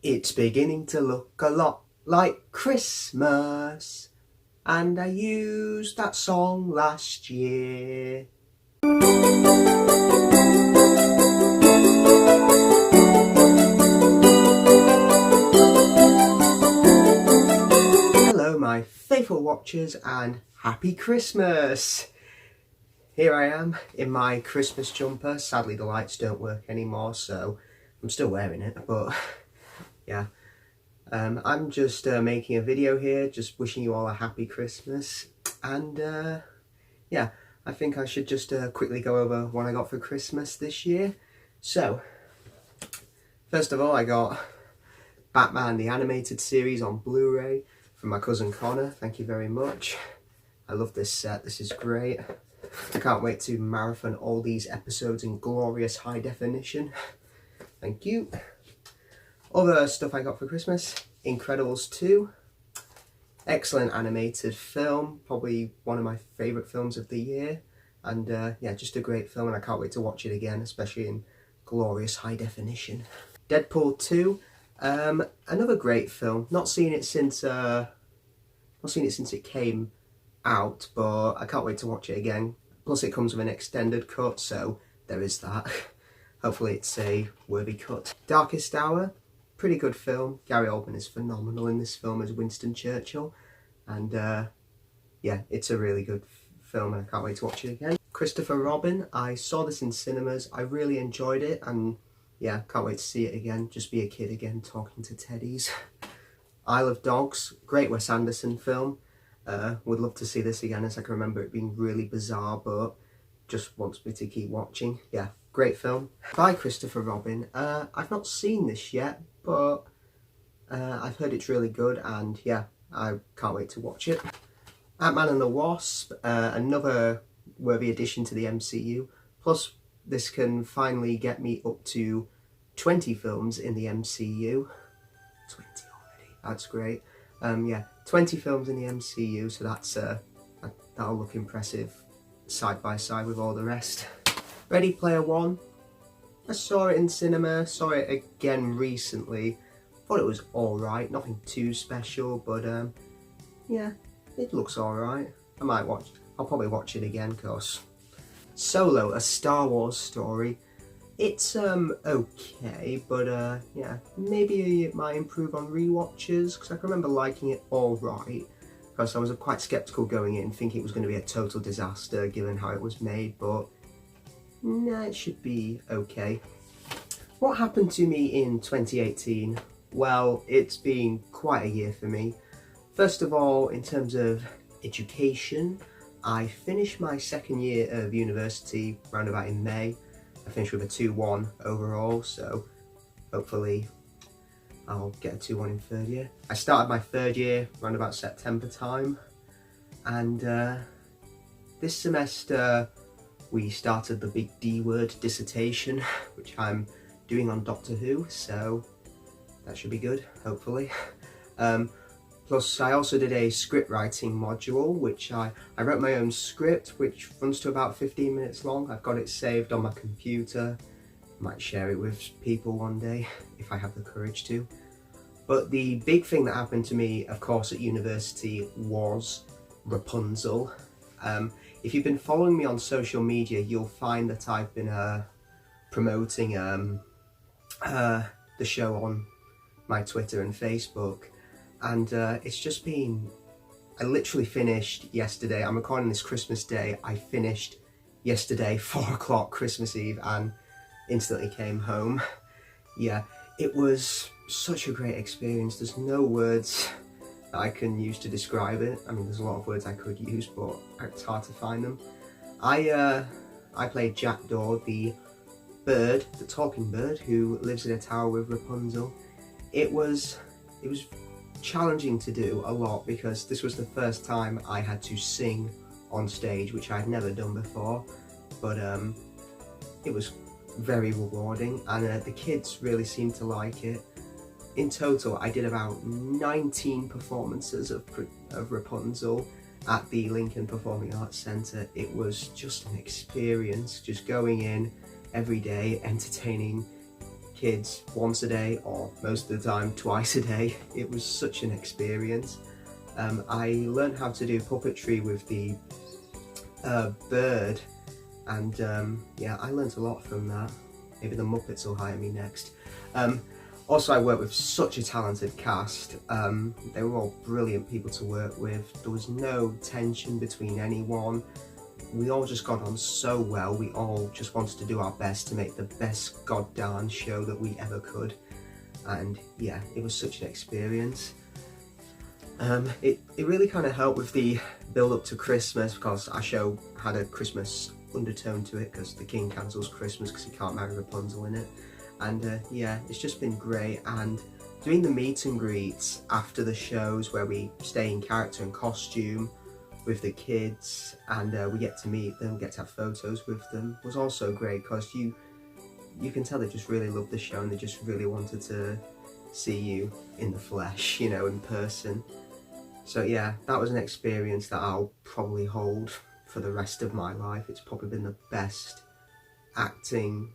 It's beginning to look a lot like Christmas, and I used that song last year. Hello my faithful watchers and happy Christmas! Here I am in my Christmas jumper. Sadly the lights don't work anymore, so I'm still wearing it, but yeah. I'm just making a video here, just wishing you all a happy Christmas, and yeah, I think I should just quickly go over what I got for Christmas this year. So, first of all, I got Batman the Animated Series on Blu-ray from my cousin Connor. Thank you very much. I love this set, this is great. I can't wait to marathon all these episodes in glorious high definition. Thank you. Other stuff I got for Christmas: Incredibles 2. Excellent animated film, probably one of my favourite films of the year. And yeah, just a great film, and I can't wait to watch it again, especially in glorious high definition. Deadpool 2. Another great film. Not seen it since it came out, but I can't wait to watch it again. Plus it comes with an extended cut, so there is that. Hopefully it's a worthy cut. Darkest Hour, pretty good film. Gary Oldman is phenomenal in this film as Winston Churchill, and yeah, it's a really good film and I can't wait to watch it again. Christopher Robin, I saw this in cinemas, I really enjoyed it, and yeah, can't wait to see it again, just be a kid again talking to teddies. Isle of Dogs, great Wes Anderson film. Would love to see this again, as I can remember it being really bizarre, but just wants me to keep watching. Yeah, great film. By Christopher Robin, I've not seen this yet, but I've heard it's really good, and yeah, I can't wait to watch it. Ant-Man and the Wasp, another worthy addition to the MCU, plus this can finally get me up to 20 films in the MCU. 20 already, that's great. Yeah, 20 films in the MCU, so that's that'll look impressive side by side with all the rest. Ready Player One, I saw it in cinema, saw it again recently, thought it was alright, nothing too special, but yeah, it looks alright. I'll probably watch it again, cause Solo, A Star Wars Story, it's okay, but yeah, maybe it might improve on rewatches, because I can remember liking it alright, because I was quite sceptical going in, thinking it was going to be a total disaster given how it was made, but nah, it should be okay. What happened to me in 2018? Well, it's been quite a year for me. First of all, in terms of education, I finished my second year of university round about in May. I finished with a 2-1 overall, so hopefully I'll get a 2-1 in third year. I started my third year around about September time, and this semester we started the big D word dissertation, which I'm doing on Doctor Who, so that should be good, hopefully. Plus I also did a script writing module, which I wrote my own script, which runs to about 15 minutes long. I've got it saved on my computer. Might share it with people one day, if I have the courage to. But the big thing that happened to me, of course, at university was Rapunzel. If you've been following me on social media, you'll find that I've been promoting the show on my Twitter and Facebook. And it's just been, I literally finished yesterday. I'm recording this Christmas Day. I finished yesterday, 4 o'clock Christmas Eve, and instantly came home. Yeah, it was such a great experience. There's no words that I can use to describe it. I mean, there's a lot of words I could use, but it's hard to find them. I played Jackdaw, the bird, the talking bird, who lives in a tower with Rapunzel. It was challenging to do a lot, because this was the first time I had to sing on stage, which I'd never done before, but it was very rewarding, and the kids really seemed to like it. In total, I did about 19 performances of Rapunzel at the Lincoln Performing Arts Centre. It was just an experience, just going in every day, entertaining kids once a day, or most of the time twice a day. It was such an experience. I learned how to do puppetry with the bird, and yeah, I learned a lot from that. Maybe the Muppets will hire me next. Also, I worked with such a talented cast. They were all brilliant people to work with. There was no tension between anyone. We all just got on so well. We all just wanted to do our best to make the best goddamn show that we ever could. And yeah, it was such an experience. It really kind of helped with the build up to Christmas, because our show had a Christmas undertone to it, because the king cancels Christmas because he can't marry Rapunzel in it. And yeah, it's just been great. And doing the meet and greets after the shows, where we stay in character and costume with the kids, and we get to meet them, get to have photos with them, was also great, because you can tell they just really loved the show and they just really wanted to see you in the flesh, you know, in person. So yeah, that was an experience that I'll probably hold for the rest of my life. It's probably been the best acting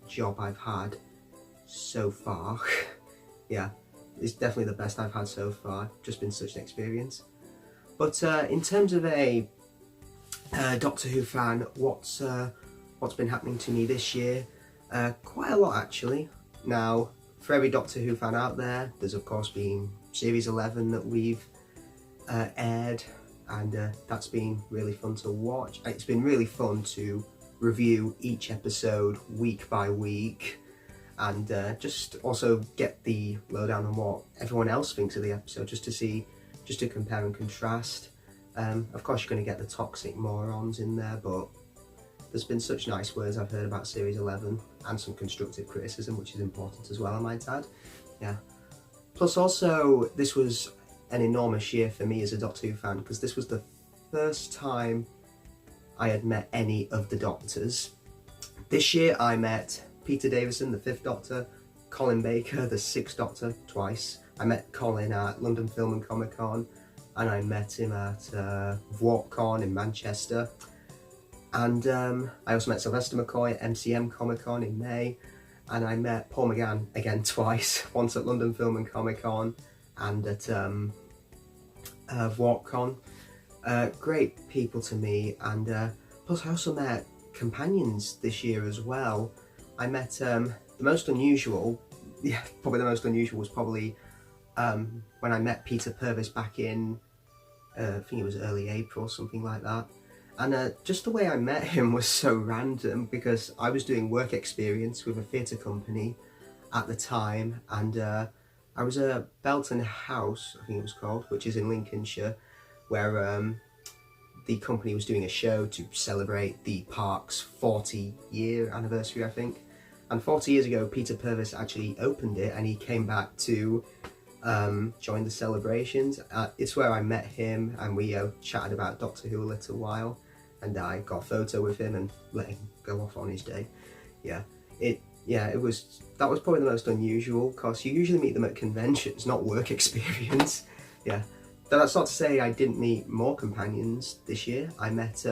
job I've had so far. Yeah, it's definitely the best I've had so far. Just been such an experience. But in terms of a Doctor Who fan, what's been happening to me this year? Quite a lot, actually. Now, for every Doctor Who fan out there, there's of course been Series 11 that we've aired, and that's been really fun to watch. It's been really fun to review each episode week by week, and just also get the lowdown on what everyone else thinks of the episode, just to compare and contrast. Of course you're going to get the toxic morons in there, but there's been such nice words I've heard about Series 11, and some constructive criticism, which is important as well, I might add. Yeah. Plus also, this was an enormous year for me as a Doctor Who fan, because this was the first time I had met any of the Doctors. This year I met Peter Davison, the 5th Doctor, Colin Baker, the 6th Doctor, twice. I met Colin at London Film and Comic Con, and I met him at Whittaker-Dakin in Manchester. And I also met Sylvester McCoy at MCM Comic Con in May, and I met Paul McGann again twice, once at London Film and Comic Con and at Whittaker-Dakin. Great people to me, and plus I also met companions this year as well. I met the most unusual, yeah, probably the most unusual was probably when I met Peter Purves back in, I think it was early April, something like that. And just the way I met him was so random, because I was doing work experience with a theatre company at the time, and I was at Belton House, I think it was called, which is in Lincolnshire, where the company was doing a show to celebrate the park's 40-year anniversary, I think. And 40 years ago, Peter Purves actually opened it, and he came back to join the celebrations. It's where I met him, and we chatted about Doctor Who a little while, and I got a photo with him and let him go off on his day. Yeah, that was probably the most unusual, because you usually meet them at conventions, not work experience. Yeah, but that's not to say I didn't meet more companions this year. I met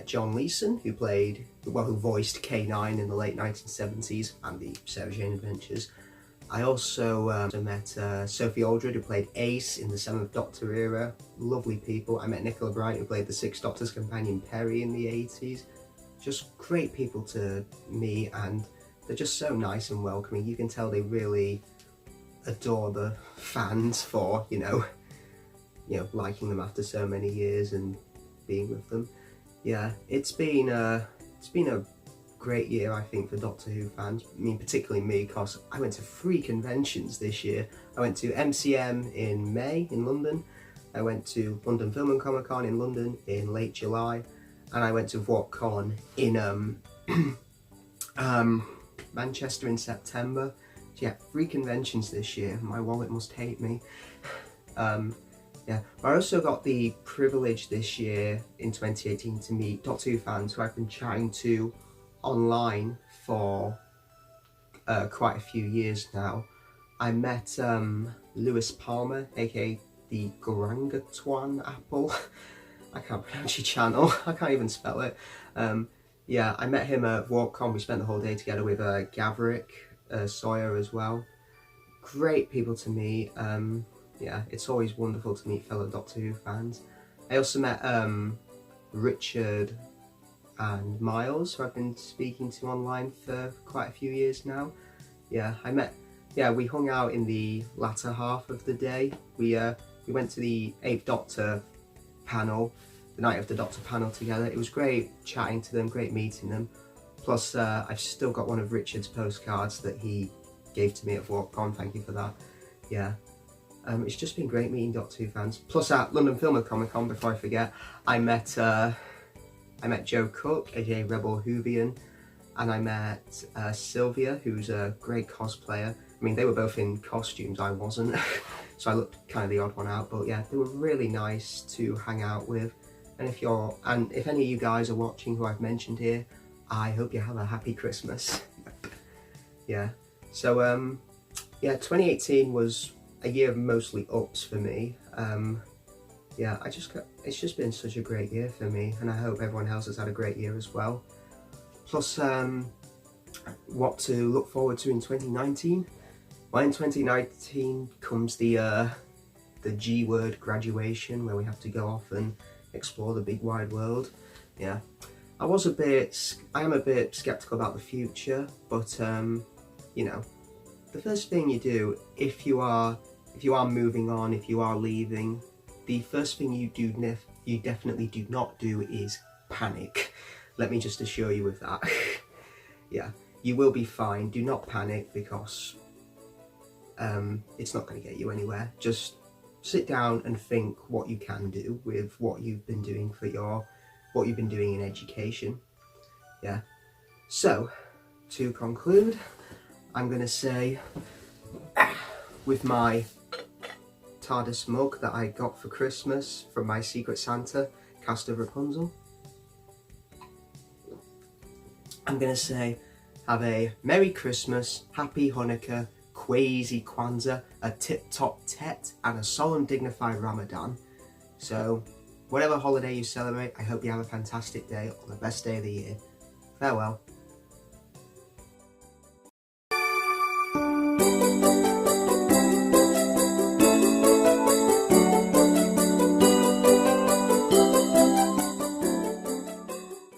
John Leeson, who voiced K9 in the late 1970s and the Sarah Jane Adventures. I also met Sophie Aldred, who played Ace in the 7th Doctor era. Lovely people. I met Nicola Bryant, who played the 6th Doctor's companion Perry in the 80s. Just great people to me, and they're just so nice and welcoming. You can tell they really adore the fans for, you know, liking them after so many years and being with them. Yeah, it's been a great year, I think, for Doctor Who fans. I mean, particularly me, because I went to 3 conventions this year. I went to MCM in May in London, I went to London Film and Comic Con in London in late July, and I went to Whittaker-Dakin in Manchester in September. So yeah, 3 conventions this year. My wallet must hate me. Yeah, I also got the privilege this year in 2018 to meet Doctor Who fans who I've been chatting to online for quite a few years now. I met Lewis Palmer, aka the Garangatuan Apple. I can't pronounce your channel, I can't even spell it. Yeah, I met him at WalkCon. We spent the whole day together with Gavrik Sawyer as well. Great people to meet. Yeah, it's always wonderful to meet fellow Doctor Who fans. I also met Richard and Miles, who I've been speaking to online for quite a few years now. Yeah, we hung out in the latter half of the day. We went to the 8th Doctor panel, the night of the Doctor panel together. It was great chatting to them, great meeting them. Plus, I've still got one of Richard's postcards that he gave to me at WalkCon. Thank you for that. Yeah. It's just been great meeting Doctor Who fans. Plus at London Film Comic Con, before I forget, I met Joe Cook, aka Rebel Whovian, and I met Sylvia, who's a great cosplayer. I mean, they were both in costumes, I wasn't, so I looked kind of the odd one out, but yeah, they were really nice to hang out with. And if any of you guys are watching who I've mentioned here, I hope you have a happy Christmas. Yeah, so yeah, 2018 was a year of mostly ups for me. Yeah, it's just been such a great year for me, and I hope everyone else has had a great year as well. Plus, what to look forward to in 2019? Well, in 2019 comes the G word, graduation, where we have to go off and explore the big wide world. Yeah, I am a bit skeptical about the future, but you know, the first thing you do if you are moving on, if you are leaving, the first thing you definitely do not do is panic. Let me just assure you of that. Yeah, you will be fine. Do not panic, because it's not going to get you anywhere. Just sit down and think what you can do with what you've been doing in education. Yeah. So, to conclude, I'm going to say, with my TARDIS mug that I got for Christmas from my Secret Santa, cast of Rapunzel, I'm going to say, have a Merry Christmas, Happy Hanukkah, Kwezi Kwanzaa, a tip-top Tet, and a solemn dignified Ramadan. So, whatever holiday you celebrate, I hope you have a fantastic day, or the best day of the year. Farewell.